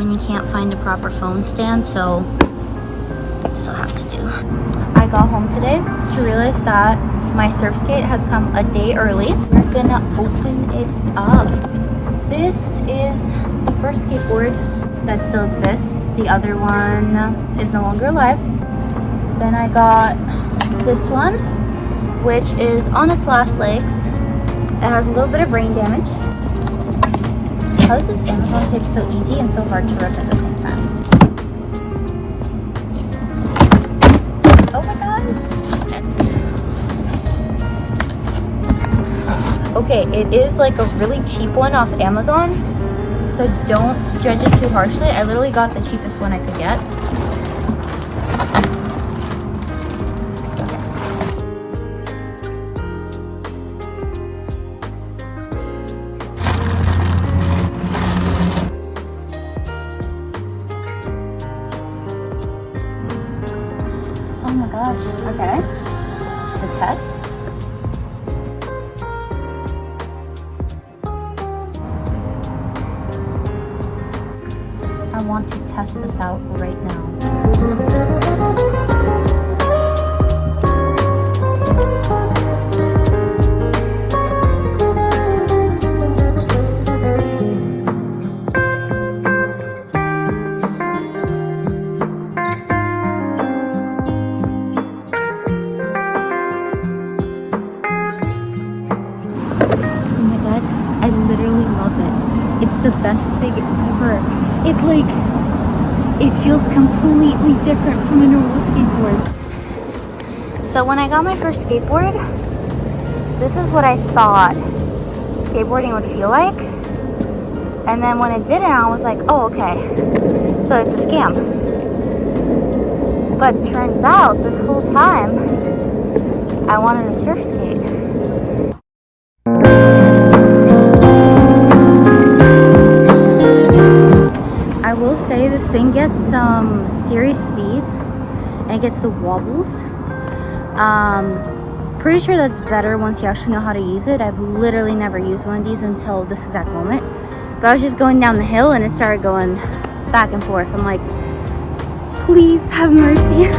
when you can't find a proper phone stand, so this will have to do. I got home today to realize that my surf skate has come a day early. We're gonna open it up. This is the first skateboard that still exists. The other one is no longer alive. Then I got this one, which is on its last legs. It has a little bit of rain damage. How is this Amazon tape so easy and so hard to rip at the same time? Oh my gosh! Okay, it is like a really cheap one off Amazon, so don't judge it too harshly. I literally got the cheapest one I could get. Oh my gosh, okay. The test. I want to test this out right now. I literally love it. It's the best thing ever. It feels completely different from a normal skateboard. So when I got my first skateboard, this is what I thought skateboarding would feel like. And then when it didn't, I was like, oh, okay. So it's a scam. But turns out this whole time, I wanted a surf skate. I will say this thing gets some serious speed and it gets the wobbles. Pretty sure that's better once you actually know how to use it. I've literally never used one of these until this exact moment. But I was just going down the hill and it started going back and forth. I'm like, please have mercy.